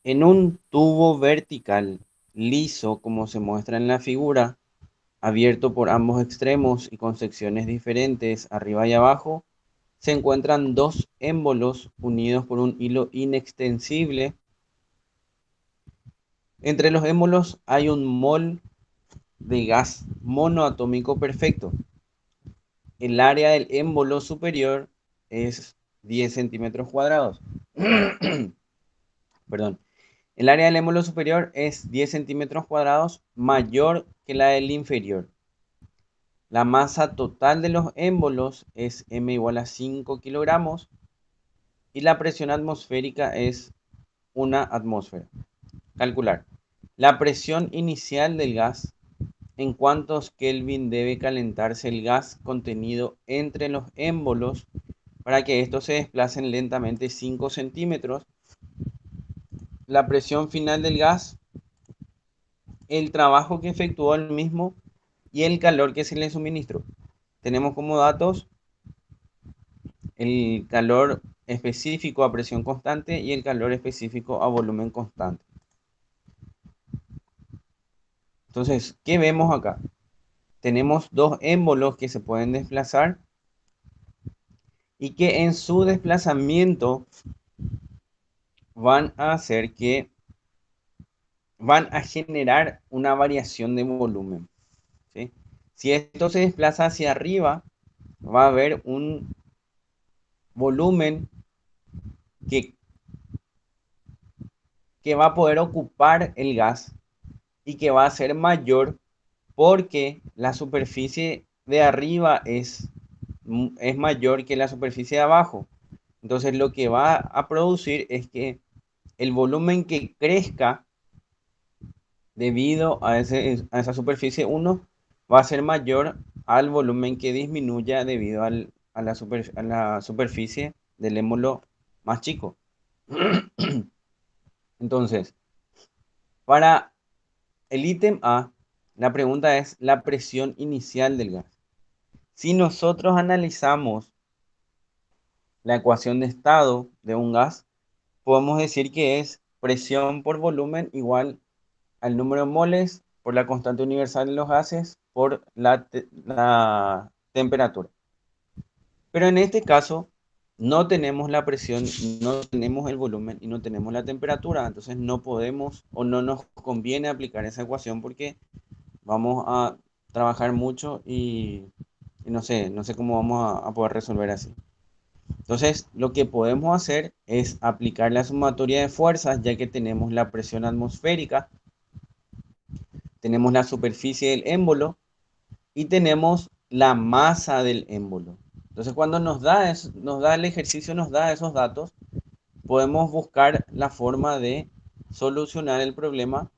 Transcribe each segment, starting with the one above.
En un tubo vertical liso, como se muestra en la figura, abierto por ambos extremos y con secciones diferentes arriba y abajo, se encuentran dos émbolos unidos por un hilo inextensible. Entre los émbolos hay un mol de gas monoatómico perfecto. El área del émbolo superior es 10 centímetros cuadrados. Perdón. El área del émbolo superior es 10 centímetros cuadrados mayor que la del inferior. La masa total de los émbolos es m igual a 5 kilogramos y la presión atmosférica es una atmósfera. Calcular. La presión inicial del gas, en cuántos Kelvin debe calentarse el gas contenido entre los émbolos para que estos se desplacen lentamente 5 centímetros. La presión final del gas, el trabajo que efectuó el mismo y el calor que se le suministró. Tenemos como datos el calor específico a presión constante y el calor específico a volumen constante. Entonces, ¿qué vemos acá? Tenemos dos émbolos que se pueden desplazar y que en su desplazamiento van a hacer que van a generar una variación de volumen, ¿sí? Si esto se desplaza hacia arriba, va a haber un volumen que, que va a poder ocupar el gas y que va a ser mayor porque la superficie de arriba es mayor que la superficie de abajo. Entonces lo que va a producir es que el volumen que crezca debido a esa superficie uno va a ser mayor al volumen que disminuya debido a la superficie del émbolo más chico. Entonces, para el ítem A, la pregunta es la presión inicial del gas. Si nosotros analizamos la ecuación de estado de un gas, podemos decir que es presión por volumen igual al número de moles por la constante universal de los gases por la temperatura. Pero en este caso no tenemos la presión, no tenemos el volumen y no tenemos la temperatura. Entonces no podemos o no nos conviene aplicar esa ecuación porque vamos a trabajar mucho y no sé cómo vamos a poder resolver así. Entonces, lo que podemos hacer es aplicar la sumatoria de fuerzas, ya que tenemos la presión atmosférica, tenemos la superficie del émbolo y tenemos la masa del émbolo. Entonces, cuando nos da el ejercicio, nos da esos datos, podemos buscar la forma de solucionar el problema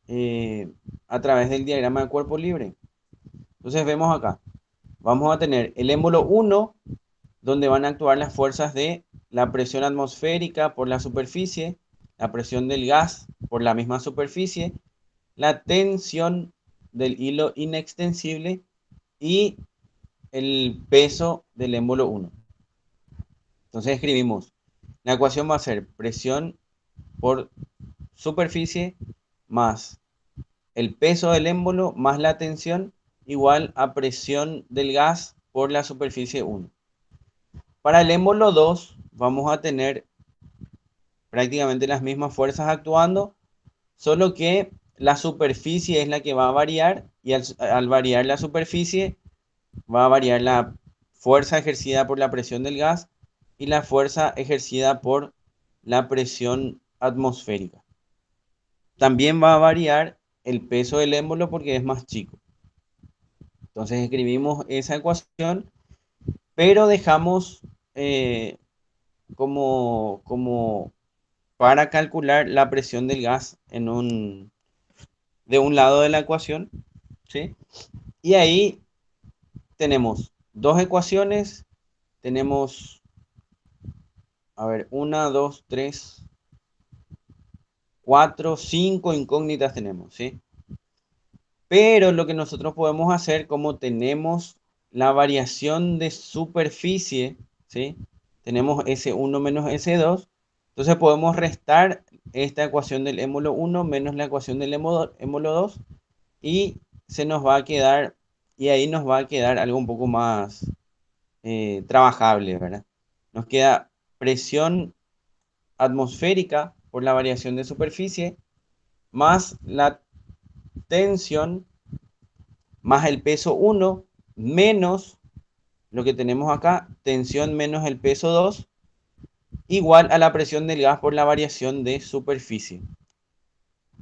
eh, a través del diagrama de cuerpo libre. Entonces, vemos acá, vamos a tener el émbolo 1, donde van a actuar las fuerzas de la presión atmosférica por la superficie, la presión del gas por la misma superficie, la tensión del hilo inextensible y el peso del émbolo 1. Entonces escribimos, la ecuación va a ser presión por superficie más el peso del émbolo más la tensión igual a presión del gas por la superficie 1. Para el émbolo 2 vamos a tener prácticamente las mismas fuerzas actuando, solo que la superficie es la que va a variar y al variar la superficie va a variar la fuerza ejercida por la presión del gas y la fuerza ejercida por la presión atmosférica. También va a variar el peso del émbolo porque es más chico. Entonces escribimos esa ecuación, pero dejamos eh, como para calcular la presión del gas de un lado de la ecuación, ¿sí? Y ahí tenemos dos ecuaciones, tenemos, a ver, una, dos, tres, cuatro, cinco incógnitas tenemos, ¿sí? Pero lo que nosotros podemos hacer, como tenemos la variación de superficie, ¿sí? Tenemos S1 menos S2, Entonces podemos restar esta ecuación del émulo 1 menos la ecuación del émulo 2 y se nos va a quedar, y ahí nos va a quedar algo un poco más trabajable, ¿verdad? Nos queda presión atmosférica por la variación de superficie más la tensión más el peso 1 menos lo que tenemos acá, tensión menos el peso 2 igual a la presión del gas por la variación de superficie.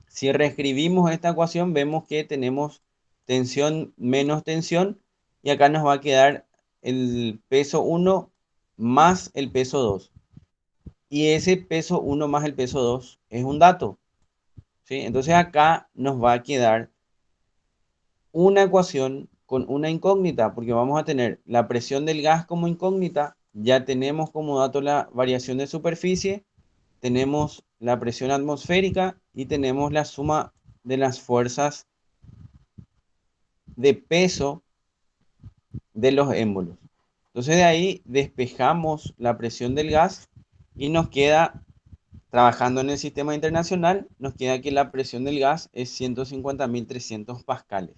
Si reescribimos esta ecuación, vemos que tenemos tensión menos tensión y acá nos va a quedar el peso 1 más el peso 2. Y ese peso 1 más el peso 2 es un dato, ¿sí? Entonces acá nos va a quedar una ecuación con una incógnita, porque vamos a tener la presión del gas como incógnita, ya tenemos como dato la variación de superficie, tenemos la presión atmosférica y tenemos la suma de las fuerzas de peso de los émbolos. Entonces de ahí despejamos la presión del gas y nos queda, trabajando en el sistema internacional, nos queda que la presión del gas es 150.300 pascales.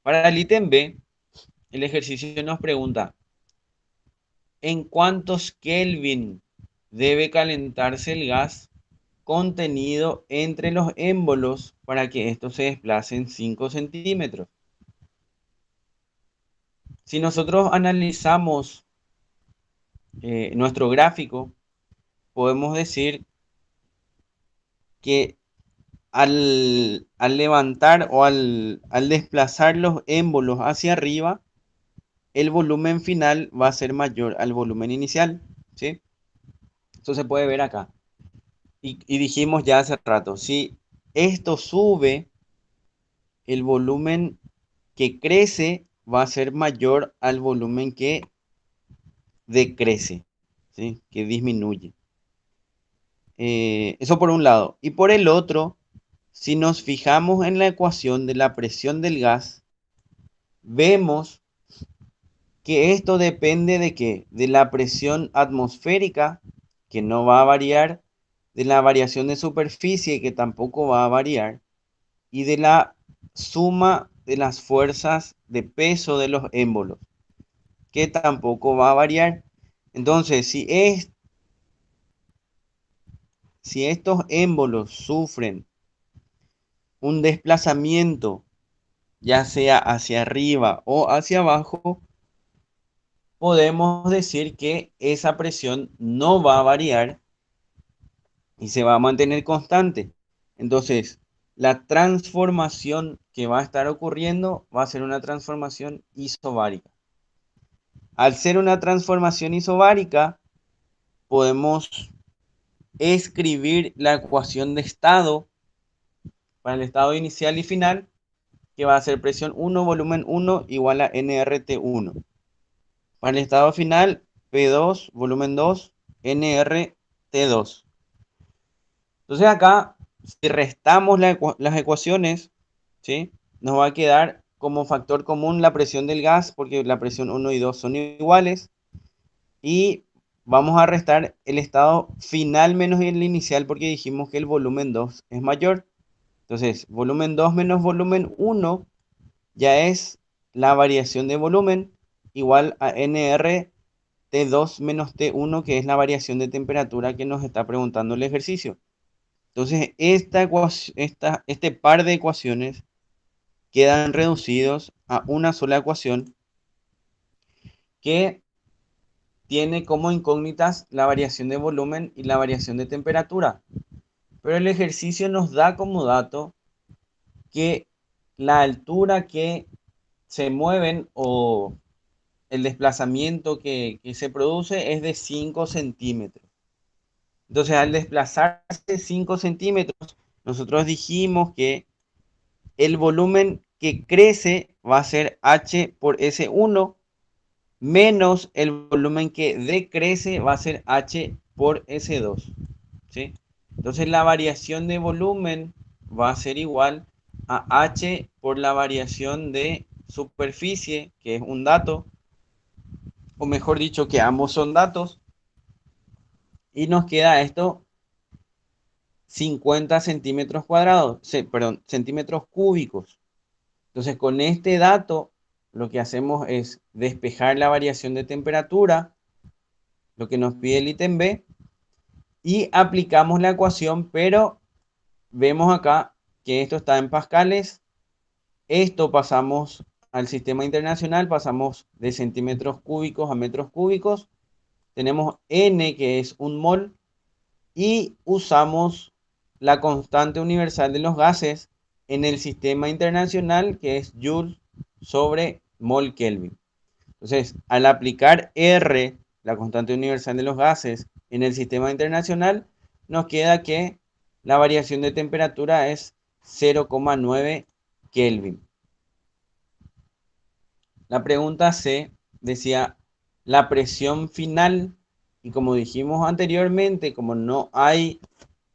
Para el ítem B, el ejercicio nos pregunta, ¿en cuántos Kelvin debe calentarse el gas contenido entre los émbolos para que estos se desplacen 5 centímetros? Si nosotros analizamos nuestro gráfico, podemos decir que al levantar o al desplazar los émbolos hacia arriba, el volumen final va a ser mayor al volumen inicial, ¿sí? Eso se puede ver acá. Y dijimos ya hace rato, si esto sube, el volumen que crece va a ser mayor al volumen que decrece, ¿sí? Que disminuye. Eso por un lado. Y por el otro, si nos fijamos en la ecuación de la presión del gas, vemos que esto depende de qué? De la presión atmosférica, que no va a variar, de la variación de superficie, que tampoco va a variar, y de la suma de las fuerzas de peso de los émbolos, que tampoco va a variar. Entonces, si estos émbolos sufren un desplazamiento, ya sea hacia arriba o hacia abajo, podemos decir que esa presión no va a variar y se va a mantener constante. Entonces, la transformación que va a estar ocurriendo va a ser una transformación isobárica. Al ser una transformación isobárica, podemos escribir la ecuación de estado para el estado inicial y final, que va a ser presión 1, volumen 1 igual a nRT1. Para el estado final, P2, volumen 2, nRT2. Entonces acá, si restamos las ecuaciones, ¿sí? Nos va a quedar como factor común la presión del gas, porque la presión 1 y 2 son iguales. Y vamos a restar el estado final menos el inicial, porque dijimos que el volumen 2 es mayor. Entonces, volumen 2 menos volumen 1 ya es la variación de volumen igual a NR T2 menos T1, que es la variación de temperatura que nos está preguntando el ejercicio. Entonces, este par de ecuaciones quedan reducidos a una sola ecuación que tiene como incógnitas la variación de volumen y la variación de temperatura. Pero el ejercicio nos da como dato que la altura que se mueven o el desplazamiento que se produce es de 5 centímetros. Entonces, al desplazarse 5 centímetros, nosotros dijimos que el volumen que crece va a ser H por S1 menos el volumen que decrece va a ser H por S2. ¿Sí? Entonces la variación de volumen va a ser igual a H por la variación de superficie, que es un dato, o mejor dicho, que ambos son datos, Y nos queda esto 50 centímetros cuadrados, perdón, centímetros cúbicos. Entonces, con este dato, lo que hacemos es despejar la variación de temperatura, lo que nos pide el ítem B, y aplicamos la ecuación, pero vemos acá que esto está en pascales. Esto pasamos al sistema internacional, pasamos de centímetros cúbicos a metros cúbicos. Tenemos N, que es un mol, y usamos la constante universal de los gases en el sistema internacional, que es Joule sobre mol Kelvin. Entonces, al aplicar R, la constante universal de los gases, en el sistema internacional, nos queda que la variación de temperatura es 0,9 Kelvin. La pregunta C decía la presión final, y como dijimos anteriormente, como no hay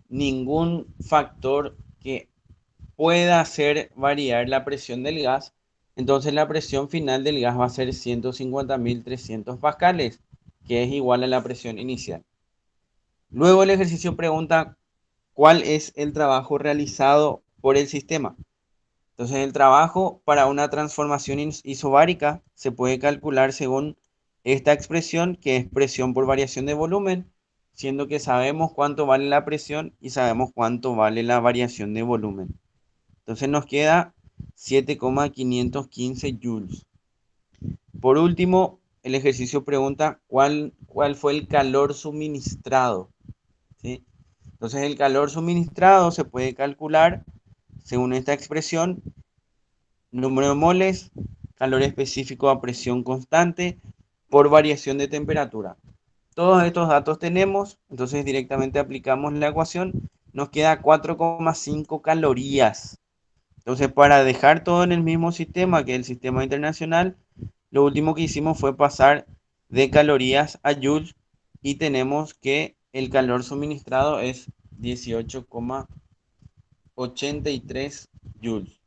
ningún factor que pueda hacer variar la presión del gas, entonces la presión final del gas va a ser 150.300 pascales, que es igual a la presión inicial. Luego el ejercicio pregunta cuál es el trabajo realizado por el sistema. Entonces el trabajo para una transformación isobárica se puede calcular según esta expresión, que es presión por variación de volumen, siendo que sabemos cuánto vale la presión y sabemos cuánto vale la variación de volumen. Entonces nos queda 7,515 joules. Por último, el ejercicio pregunta cuál fue el calor suministrado, ¿sí? Entonces el calor suministrado se puede calcular según esta expresión: número de moles, calor específico a presión constante por variación de temperatura. Todos estos datos tenemos, entonces directamente aplicamos la ecuación, nos queda 4,5 calorías. Entonces, para dejar todo en el mismo sistema que el sistema internacional, lo último que hicimos fue pasar de calorías a joules, y tenemos que el calor suministrado es 18,83 joules.